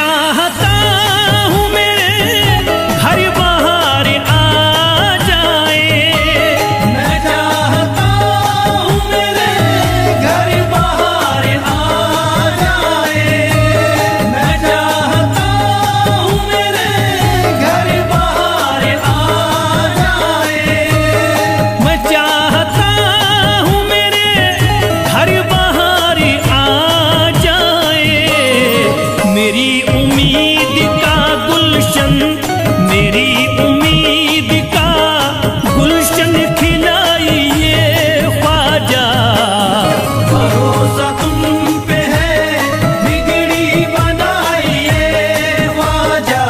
चाहता हूँ मेरे घर बाहर आ जाए, मैं चाहता हूँ मेरे घर बाहर आ जाए, मैं चाहता हूँ मेरे घर बाहर आ जाए, मैं चाहता हूँ मेरे घर बाहर आ जाए। मेरी उम्मीद का गुलशन, मेरी उम्मीद का गुलशन खिलाइए ख्वाजा। भरोसा तुम पे है बिगड़ी बनाइए ख्वाजा,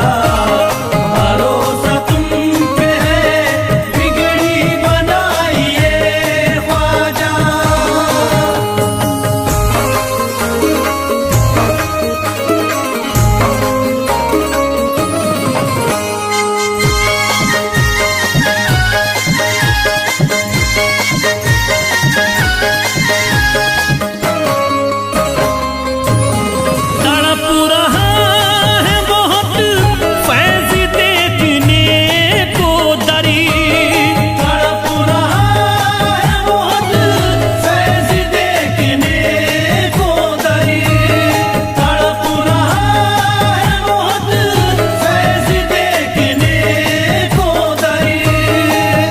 भरोसा तुम पे है बिगड़ी बनाइए ख्वाजा। तड़प रहा है बहुत फैज़ देखने को दरी, तड़प रहा है बहुत फैज़ देखने को दरी, तड़प रहा है बहुत फैज़ देखने को दरी,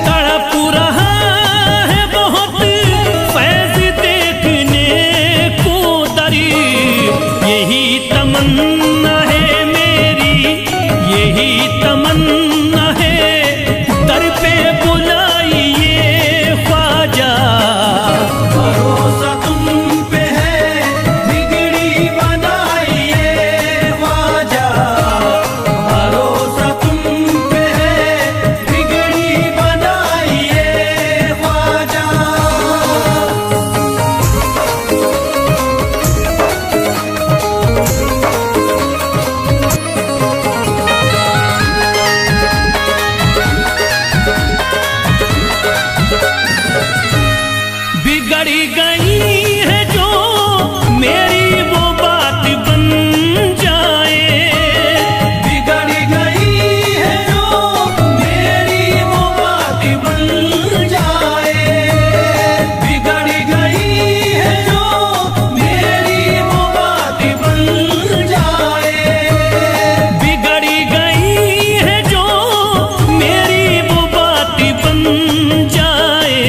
तड़प रहा है बहुत फैज़ देखने को दरी। यही तमन्ना है मेरी, यही तमन्ना है, दर पे बुलाइए ख्वाजा। भरोसा तुम पे है बिगड़ी बनाइए ख्वाजा, भरोसा तुम पे है बिगड़ी बनाइए ख्वाजा। बिगड़ी गई है जो मेरी वो बात बन जाए, बिगड़ी गई है जो मेरी वो बात बन जाए, बिगड़ी गई है जो मेरी वो बात बन जाए, बिगड़ी गई है जो मेरी वो बात बन जाए।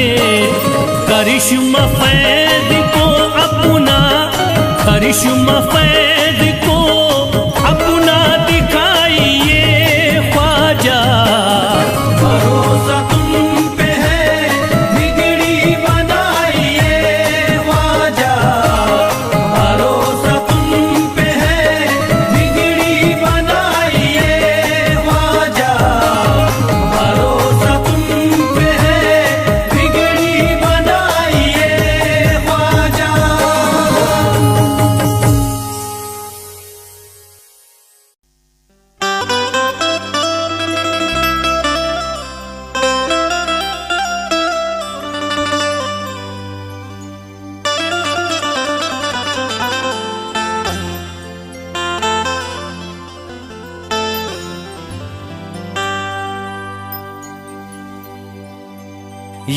करिश्मा फैज़ को अपना, करिश्मा फैज़ को अपना दिखाइए ख्वाजा। भरोसा तुम पे है बिगड़ी बनाइए ख्वाजा, भरोसा तुम पे है बिगड़ी बनाइए ख्वाजा, भरोसा तुम पे है बिगड़ी बनाइए ख्वाजा।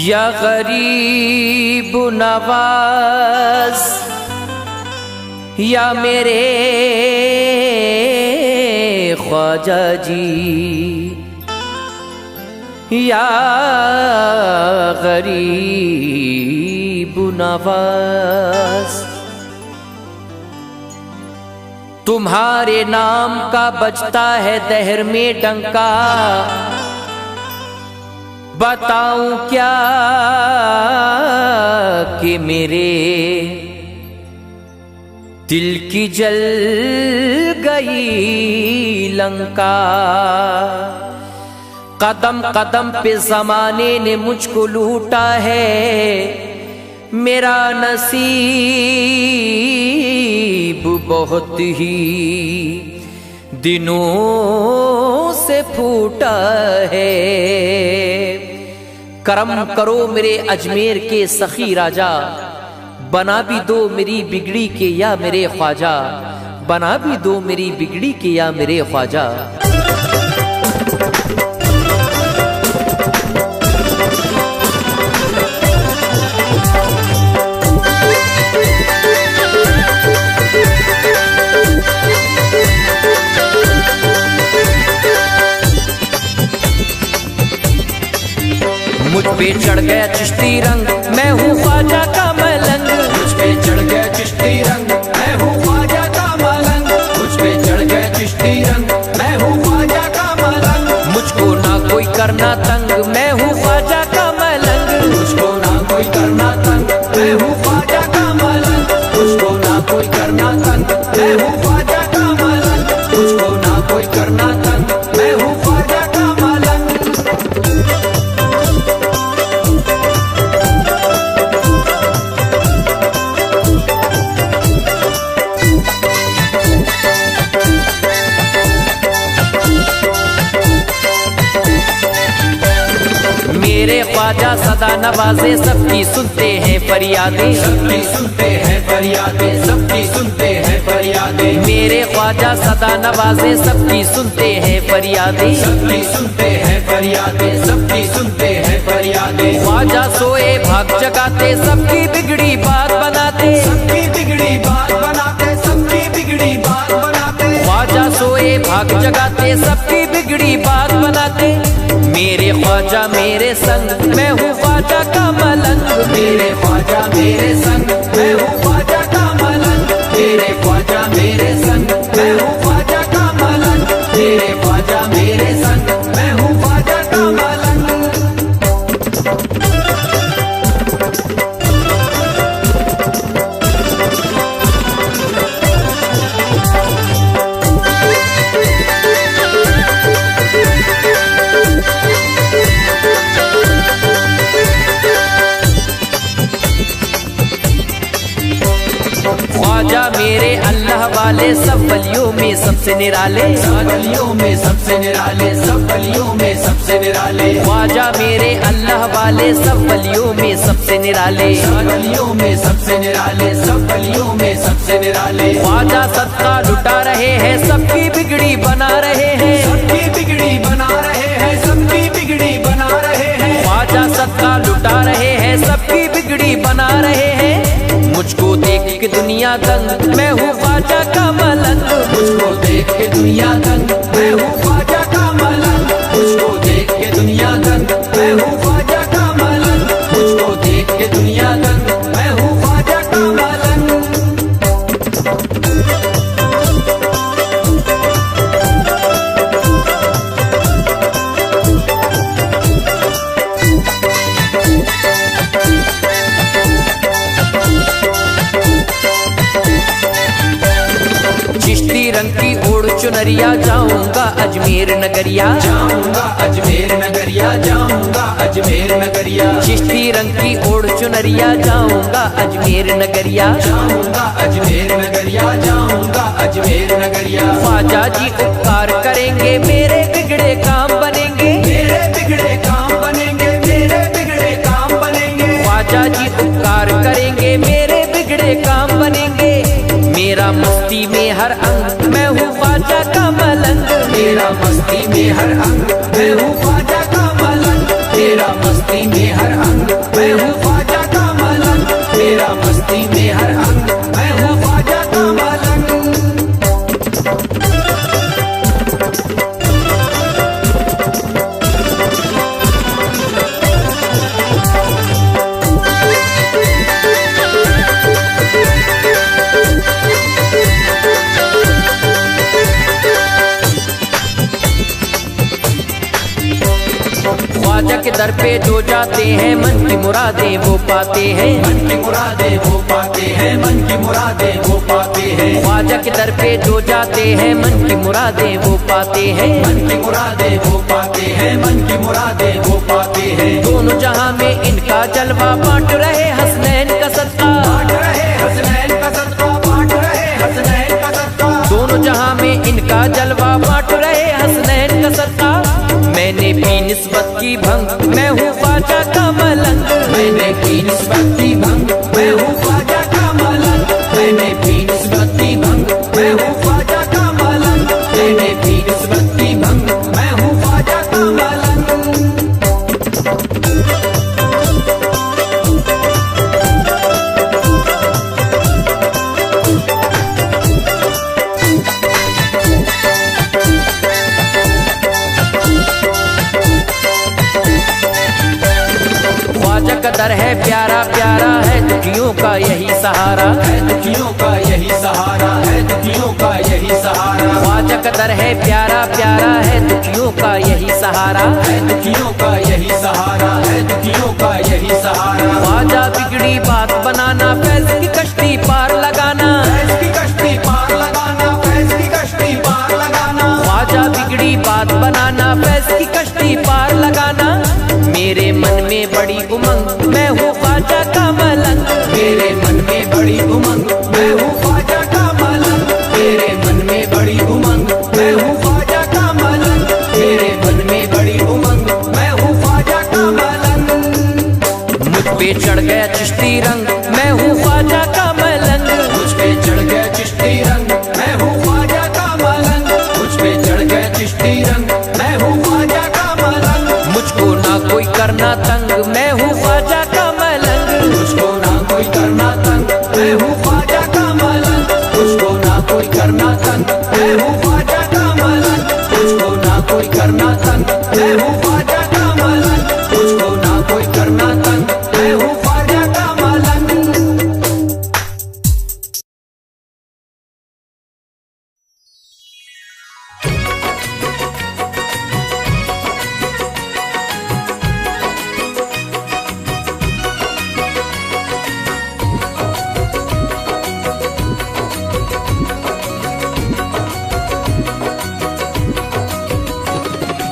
या गरीब नवाज, या मेरे ख्वाजा जी, या गरीब नवाज। तुम्हारे नाम का बजता है दहर में डंका, बताऊं क्या कि मेरे दिल की जल गई लंका। कदम कदम पे जमाने ने मुझको लूटा है, मेरा नसीब बहुत ही दिनों से फूटा है। करम करो मेरे अजमेर के सखी राजा, बना भी दो मेरी बिगड़ी के या मेरे ख्वाजा। बना भी दो मेरी बिगड़ी के या मेरे ख्वाजा। मुझ पे चढ़ गया चिश्ती रंग, मैं हूँ ख्वाजा का मलंग। मुझ पे चढ़ गया चिश्ती रंग, मैं हूँ ख्वाजा का मलंग। मुझ पे चढ़ गया चिश्ती रंग, मैं हूँ ख्वाजा का मलंग। मुझको ना कोई करना तंग, मैं हूँ ख्वाजा का मलंग। मुझको ना कोई करना तंग, मैं हूँ ख्वाजा का मलंग। मुझको ना कोई करना तंग, मैं हूँ ख्वाजा का मलंग। मुझको ना कोई करना तंग, मैं हूँ ख्वाजा का मलंग। मेरे ख्वाजा सदा नवाजे, सबकी सुनते हैं फरियादें। सबकी सुनते हैं फरियादें, सबकी सुनते हैं फरियादें। मेरे ख्वाजा सदा नवाजे, सबकी सुनते हैं फरियादें। सबकी सुनते हैं फरियादें, सबकी सुनते हैं फरियादें। ख्वाजा सोए भाग जगाते, सबकी बिगड़ी बात बनाते। सबकी बिगड़ी बात बनाते, सबकी बिगड़ी बात बनाते। ख्वाजा सोए भाग जगाते, सबकी बिगड़ी बात बनाते। मेरे ख्वाजा मेरे संग, मैं हूँ ख्वाजा का मलंग। मेरे ख्वाजा मेरे संग, मैं हूँ ख्वाजा का मलंग। मेरे ख्वाजा मेरे संग, मैं हूँ ख्वाजा का मलंग। मेरे ख्वाजा मेरे संग, मैं हूँ ख्वाजा का मलंग। ख्वाजा मेरे अल्लाह वाले, सब वलियों में सबसे निराले। सब वलियों में सबसे निराले, सब वलियों में सबसे निराले। ख्वाजा मेरे अल्लाह वाले, सब वलियों में सबसे निराले। सब वलियों में सबसे निराले, सब वलियों में सबसे निराले। ख्वाजा सदका लुटा रहे हैं, सबकी बिगड़ी बना रहे हैं। सबकी बिगड़ी बना रहे हैं, सबकी बिगड़ी बना रहे हैं। ख्वाजा सदका लुटा रहे हैं, सबकी बिगड़ी बना रहे हैं। मुझको देख के दुनिया दंग, मैं हूँ ख्वाजा का मलंग। मुझको देख के दुनिया दंग, मैं हूँ ख्वाजा का मलंग। मुझको देख के दुनिया दंग, मैं हूँ ख्वाजा का मलंग। मुझको देख के दुनिया दंग, मैं हूँ ख्वाजा का मलंग। चिश्ती रंग की ओढ़ चुनरिया, जाऊंगा अजमेर नगरिया। जाऊंगा अजमेर नगरिया, जाऊंगा अजमेर नगरिया। चिश्ती रंग की ओढ़ चुनरिया, जाऊंगा अजमेर नगरिया। जाऊंगा अजमेर नगरिया, जाऊंगा अजमेर नगरिया। ख्वाजा जी उपकार करेंगे, मेरे बिगड़े काम बनेंगे। मेरे बिगड़े काम बनेंगे, मेरे बिगड़े काम बनेंगे। ख्वाजा जी उपकार करेंगे, मेरे बिगड़े काम बनेंगे। मेरा मस्ती में हर अंग, मैं हूँ ख्वाजा का मलंग। मेरा मस्ती में हर अंग, मैं हूँ ख्वाजा का मलंग। मेरा मस्ती में हर अंग, मैं हूँ ख्वाजा का मलंग। मेरा मस्ती में हर अंग, मैं हूँ ख्वाजा का मलंग। ख्वाजा के दर पे जो जाते हैं, मन की मुरादें वो पाते हैं। मन की मुरादें वो पाते हैं, मन की मुरादें वो पाते हैं। ख्वाजा के दर पे जो जाते हैं, मन की मुरादें वो पाते हैं। मन की मुरादें वो पाते हैं, मन की मुरादें वो पाते हैं। दोनों जहां में इनका जलवा, बांट रहे हसनैन का सदका। बांट रहे हसनैन का सदका, बांट रहे हसनैन का सदका। दोनों जहां में इनका जलवा, बांट रहे हसनैन का सदका। मैंने भी निस्बत की भंग, मैं हूँ ख्वाजा का मलंग। मैंने की निस्बत की भंग, मैं हूँ ख्वाजा का मलंग। मैंने की निस्बत की भंग, मैं हूँ यही सहारा, है दुखियों का यही सहारा, है दुखियों का यही सहारा। ख्वाजा का दर है प्यारा प्यारा, है दुखियों का यही सहारा, है दुखियों का यही सहारा, है दुखियों का यही सहारा। ख्वाजा बिगड़ी बात बनाना, फैज की कश्ती पार लगाना, फैज की कश्ती पार लगाना, फैज की कश्ती पार लगाना। ख्वाजा बिगड़ी बात बनाना, फैज की कश्ती पार लगाना। मेरे मन में बड़ी उमंग, मैं हूँ ख्वाजा का मलंग, मेरे मन में बड़ी उमंग, मैं हूँ ख्वाजा का मलंग। मेरे मन में बड़ी उमंग, मैं हूँ ख्वाजा का मलंग। मेरे मन में बड़ी उमंग, मैं हूँ ख्वाजा का मलंग। मुझ पे चढ़ गया चिश्ती रंग, मैं हूँ ख्वाजा का मलंग, मुझ पे चढ़ गया चिश्ती रंग, मैं हूँ ख्वाजा का मलंग। मुझ पे चढ़ गया चिश्ती रंग, मैं हूँ ख्वाजा का मलंग। मुझको ना कोई करना तंग, मैं हूँ ख्वाजा का मलंग, मुझको ना कोई करना तंग, मैं हूँ ख्वाजा का मलंग। मुझको ना कोई करना तंग, मैं हूँ ख्वाजा का मलंग। मुझको ना कोई करना तंग, मैं हूँ ख्वाजा का मलंग। मुझको ना कोई करना तंग, मैं हूँ ख्वाजा का मलंग।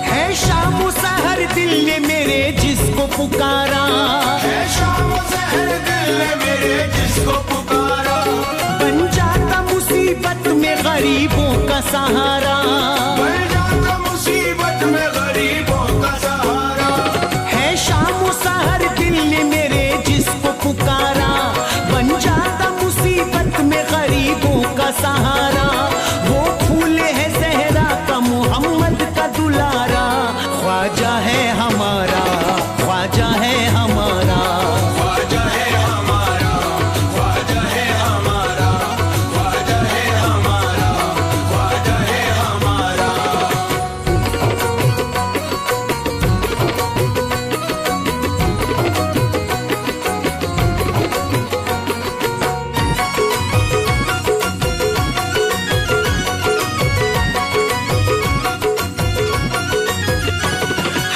है शाम सहर दिल ने मेरे जिसको पुकारा, है शाम सहर दिल ने मेरे जिसको पुकारा। बन जाता मुसीबत में गरीबों का सहारा। बन जाता मुसीबत में गरीबों का सहारा। है शाम सहर दिल ने मेरे जिसको पुकारा, बन जाता मुसीबत में गरीबों का सहारा। वो फूल है सहरा का मोहम्मद का दुलारा, ख्वाजा है हमारा, ख्वाजा है हमारा। ख्वाजा है हमारा, ख्वाजा है हमारा, ख्वाजा है हमारा, ख्वाजा है हमारा।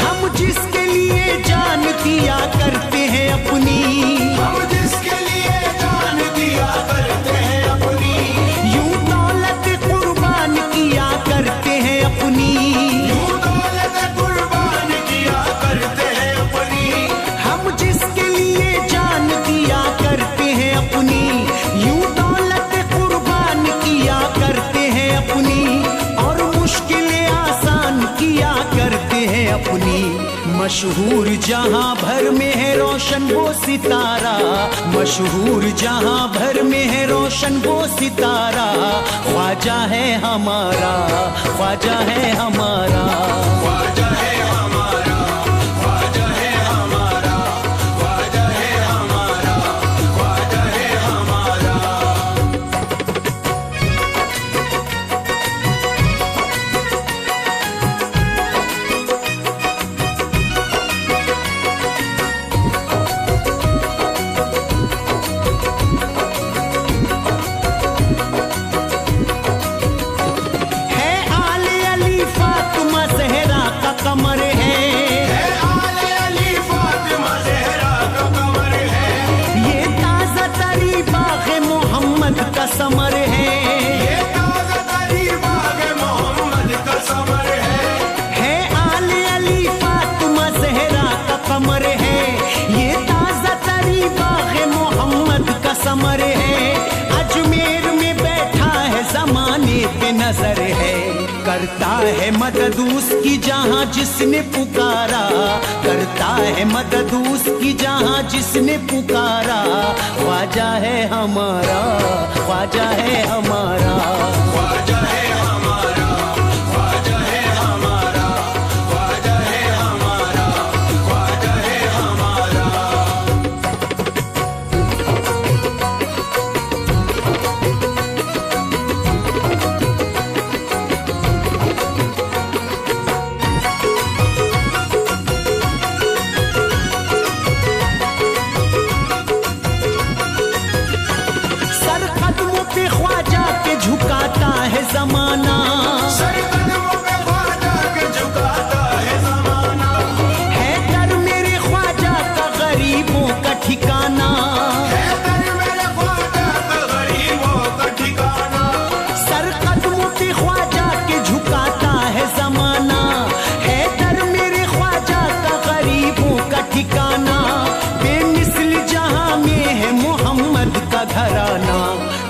हम जिसके लिए जान दिया करते हैं अपनी, हम जिसके लिए जान दिया करते हैं अपनी। यूं दौलत कुर्बान किया करते हैं अपनी। यूं दौलत कुर्बान किया करते हैं अपनी। हम जिसके लिए जान दिया करते हैं अपनी, यूं दौलत कुर्बान किया करते हैं अपनी। और मुश्किलें आसान किया करते हैं अपनी। मशहूर जहां भर में है रोशन वो सितारा, मशहूर जहां भर में है रोशन वो सितारा। ख्वाजा है हमारा, ख्वाजा है हमारा। ख्वाजा है हमारा, ख्वाजा है हमारा, ख्वाजा है हमारा, ख्वाजा है हमारा। है आले अली फातिमा ज़हरा का कमर है, है आले अली फातिमा ज़हरा का कमर है। ये ताज़ा तरी बाग़ मोहम्मद का समर है। ये ताज़ा तरी बाग़ मोहम्मद का समर है। आले अली फातिमा ज़हरा का कमर है, ये ताज़ा तरी बाग़ मोहम्मद का समर है। अजमेर में बैठा है ज़माने पे नजर है, करता है मदद उसकी जहां जिसने पुकारा, करता है मदद उसकी जहां जिसने पुकारा। ख्वाजा है हमारा, ख्वाजा है हमारा। ख्वाजा है हमारा, ख्वाजा है हमारा, ख्वाजा है हमारा, ख्वाजा है हमारा।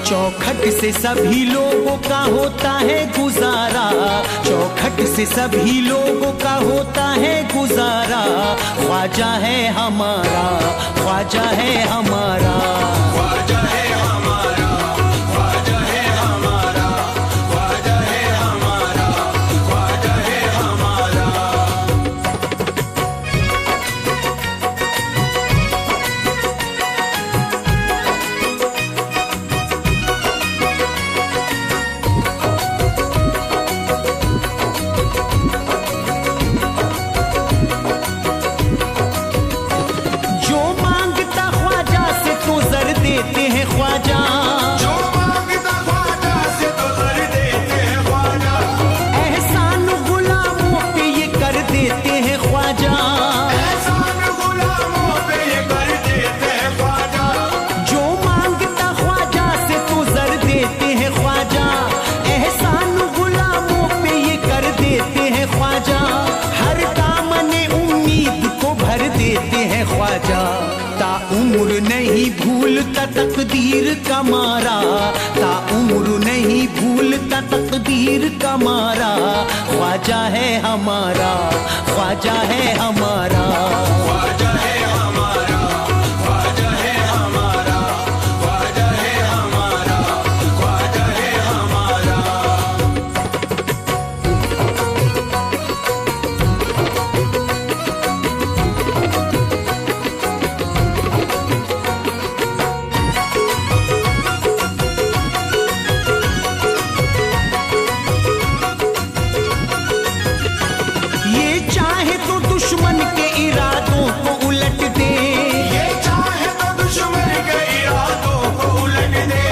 चौखट से सभी लोगों का होता है गुजारा, चौखट से सभी लोगों का होता है गुजारा। ख्वाजा है हमारा, ख्वाजा है हमारा, ख्वाजा है हमारा, ख्वाजा है हमारा, ख्वाजा है हमारा, ख्वाजा है हमारा। जो मांगता ख्वाजा से तो जर देते हैं ख्वाजा, जो मांगता ख्वाजा से तो कर देते हैं ख्वाजा, एहसान गुलामों पे ये कर देते हैं ख्वाजा। एहसान गुलामों पे ये कर देते हैं ख्वाजा। जो मांगता ख्वाजा से तो जर देते हैं ख्वाजा, एहसान गुलामों पे ये कर देते हैं ख्वाजा। हर दामने उम्मीद को भर देते हैं ख्वाजा। ताउम्र नहीं भूलता तकदीर का मारा, ताउम्र नहीं भूलता तकदीर का मारा। ख्वाजा है हमारा, ख्वाजा है हमारा, ख्वाजा है हमारा, ख्वाजा है हमारा, ख्वाजा है हमारा, ख्वाजा है हमारा। ये चाहे तो दुश्मन के इरादों को उलट दे, ये चाहे तो दुश्मन के इरादों को उलट दे,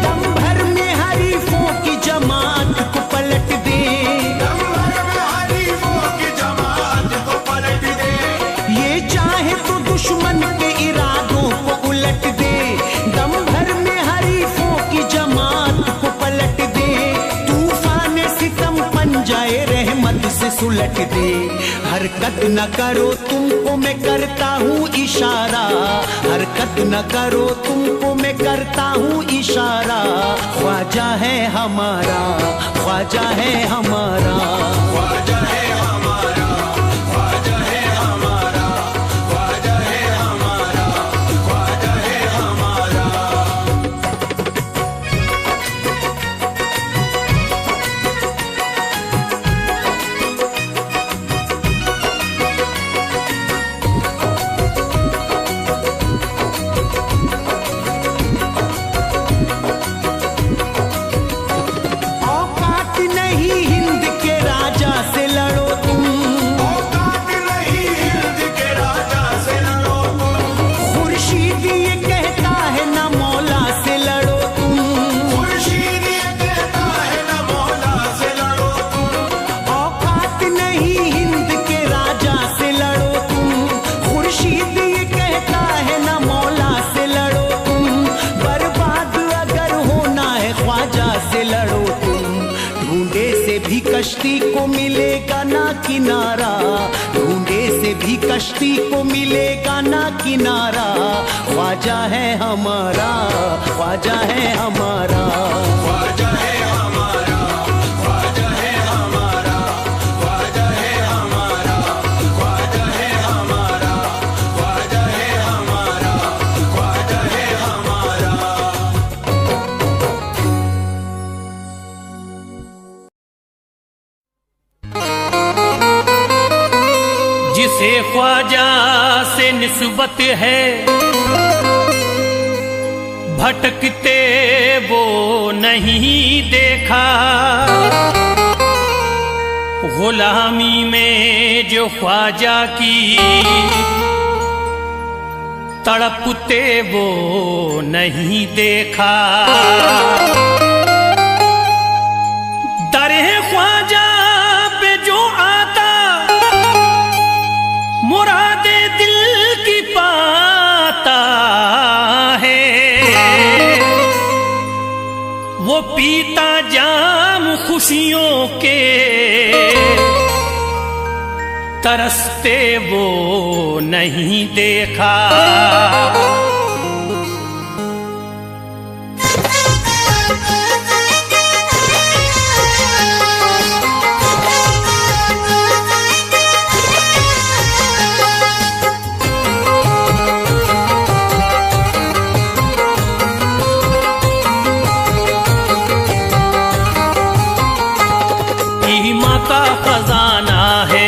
दम भर में हरीफों की जमात को पलट दे। दम भर में हरीफों की जमात को पलट दे। ये चाहे तो दुश्मन के इरादों को उलट दे, दम भर में हरीफों की जमात को पलट दे। तूफान सितम पंजाए रहमत से सुलट दे। हरकत न करो तुमको मैं करता हूँ इशारा, हरकत न करो तुमको मैं करता हूँ इशारा। ख्वाजा है हमारा, ख्वाजा है हमारा, ख्वाजा है हमारा, ख्वाजा है हमारा, ख्वाजा है हमारा, ख्वाजा है हमारा। औकात नहीं हिंद के राजा से लड़ो तुम, औकात नहीं हिंद के राजा से लड़ो तुम, खुर्शीद ये कहता है ना मौला से लड़ो तुम। खुर्शीद ये कहता है न मौला से लड़ो तुम। औकात नहीं हिंद के राजा से लड़ो तुम, खुर्शीद ये कहता है ना मौला से लड़ो तुम। बर्बाद अगर होना है ख्वाजा से लड़ो तुम। ढूंढे से भी कश्ती को मिलेगा ना किनारा, ढूंढे से भी कश्ती को मिलेगा ना किनारा। ख्वाजा है हमारा, ख्वाजा है हमारा, ख्वाजा है हमारा, ख्वाजा है हमारा, ख्वाजा है हमारा, ख्वाजा है हमारा, ख्वाजा है हमारा, ख्वाजा है हमारा। जिसे ख्वाजा से निस्बत है, भटकते वो नहीं देखा। गुलामी में जो ख्वाजा की तड़पते वो नहीं देखा। दरे ख्वाजा पे जो आता मुरादे दिल की पाता है। वो पीता जाम खुशियों के, तरसते वो नहीं देखा। का खजाना है,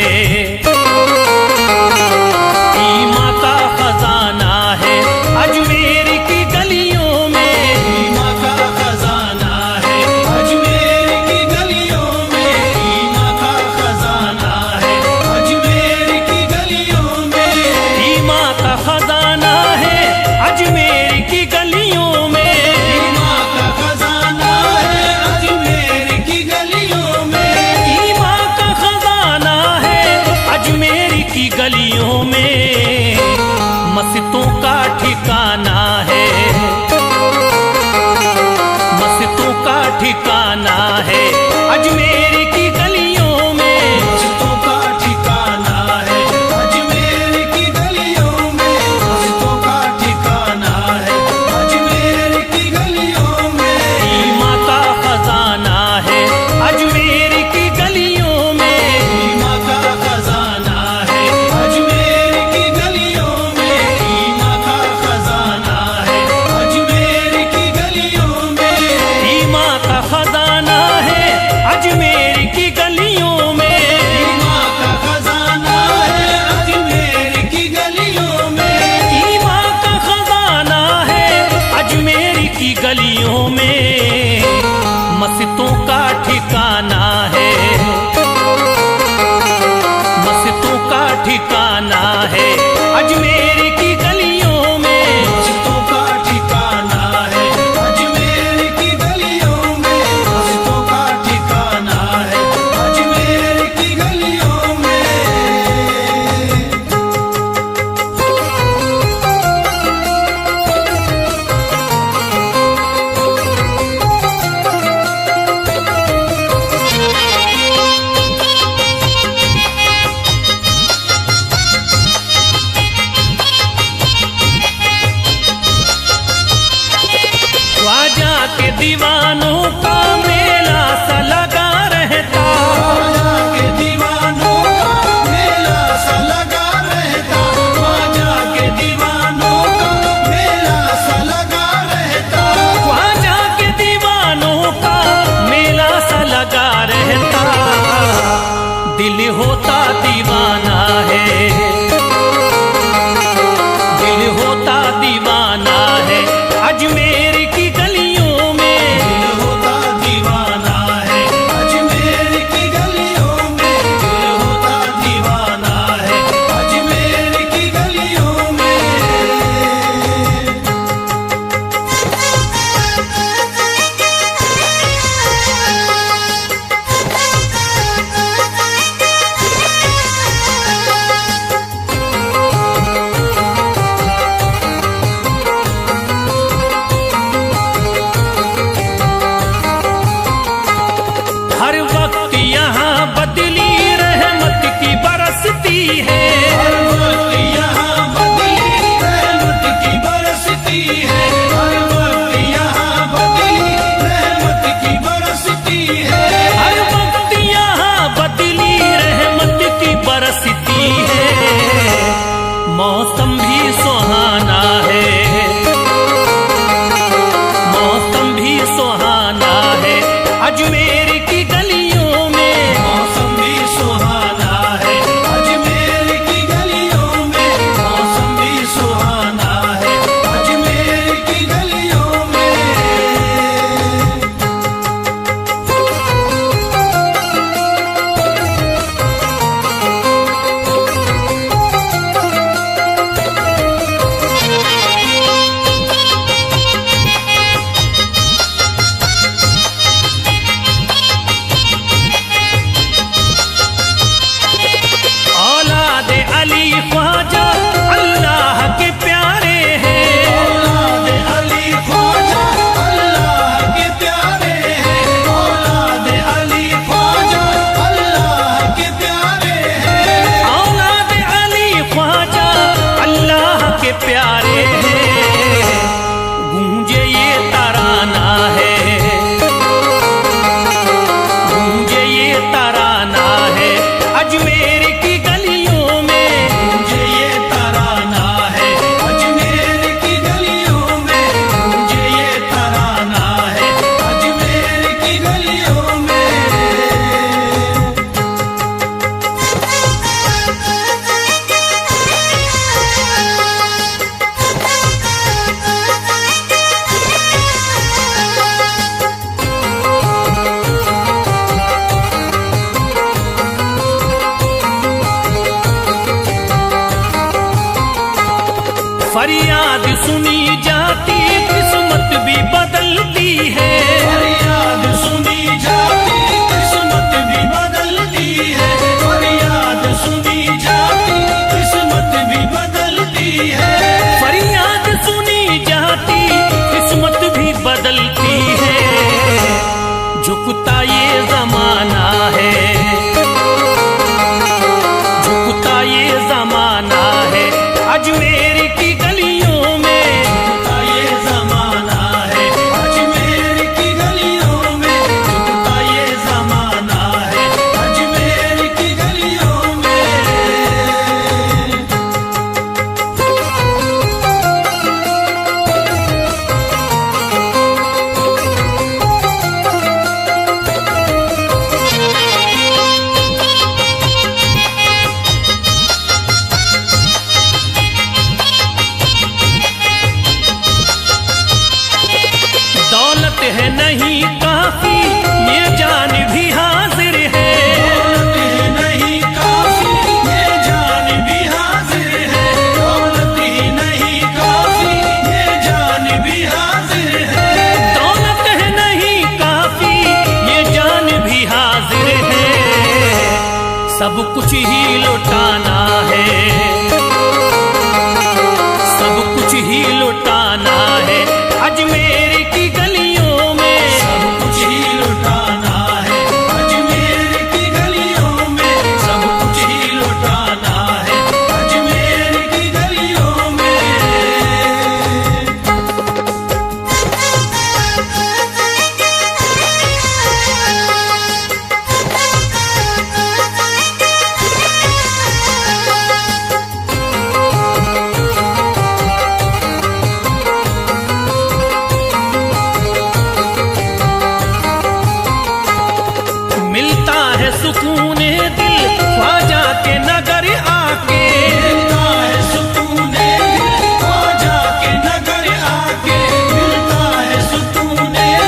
ईमा का खजाना है अजमेर की गलियों में, ईमा का खजाना है अजमेर की गलियों में, ईमा का खजाना है अजमेर की गलियों में, ईमा का खजाना है अजमेर की गलियों में, ईमा का खजाना है अजमेर की गलियों में, ईमा का खजाना है अजमेर की गलियों में, मस्जिदों का ठिकाना है, मस्जिदों का ठिकाना है अजमेर की गलियों में, मस्जिदों का ठिकाना है अजमेर की गलियों में, मस्जिदों का ठिकाना है अजमेर की गलियों में, ईमा का खजाना है अजमेर की गलियों में, ईमा का खजाना है अजमेर की गलियों में, ईमा का खजाना है अजमेर की गलियों में, ईमा का खजाना है अजमेर की गलियों में, ईमा का खजाना है अजमेर की गलियों में, ईमा का खजाना है अजमेर की गलियों में, मस्जिदों का ठिकाना है, मस्जिदों का ठिकाना है अजमेर की गलियों में, मस्जिदों का ठिकाना है अजमेर की गलियों में, मस्जिदों का ठिकाना है अजमेर की गलियों में। ख्वाजा के दीवानों का मेला सा लगा रहता, ख्वाजा के दीवानों का मेला सा लगा रहता, ख्वाजा के दीवानों का मेला सा लगा रहता, ख्वाजा के दीवानों का मेला सा लगा रहता, दिल होता दीवाना है, दिल होता दीवाना है अजमेर की गलियों में, दिल होता दीवाना है अजमेर की गलियों में, दिल होता दीवाना है अजमेर की गलियों में। हर वक्त यहाँ बदली रहमत की बरसती है, हर वक्त यहाँ बदली रहमत की बरसती है, हर वक्त यहाँ बदली रहमत की बरसती है, हर वक्त यहाँ बदली रहमत की बरसती है, मौसम भी सुहाना है, मौसम भी सुहाना है अजमेर की गलियों में, मौसम भी सुहाना है अजमेर की गलियों में, मौसम भी सुहाना है अजमेर की गलियों में। फरियाद सुनी जाती किस्मत भी बदलती है। फरियाद सुनी जाती किस्मत भी बदलती है। फरियाद सुनी जाती किस्मत भी बदलती है। फरियाद सुनी जाती किस्मत भी बदलती है। झुकता ये जमाना है, झुकता ये जमाना है अजमेर की गलियों में। झुकता ये जमाना है अजमेर की गलियों में। झुकता ये जमाना है अजमेर की गलियों में। दौलत है नहीं काफी ये जान भी हाजिर है। दौलत ही नहीं काफी ये जान भी हाजिर है। दौलत ही नहीं काफी ये जान भी हाजिर है। दौलत है नहीं काफी ये जान भी हाजिर है। सब कुछ ही लुटाना है, सब कुछ ही लुटाना है अजमेर की गलियों में। सब कुछ ही लुटाना है अजमेर की गलियों में। सब कुछ ही लुटाना है अजमेर की गलियों में। मिलता है सुकून दिल ख्वाजा के नगर आके। मिलता है सुकून दिल ख्वाजा के नगर आके। मिलता है सुकून दिल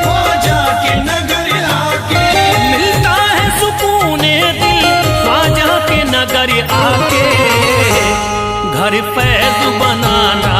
ख्वाजा के नगर आके। मिलता है सुकून दिल ख्वाजा के नगर आके। घर फैज बनाना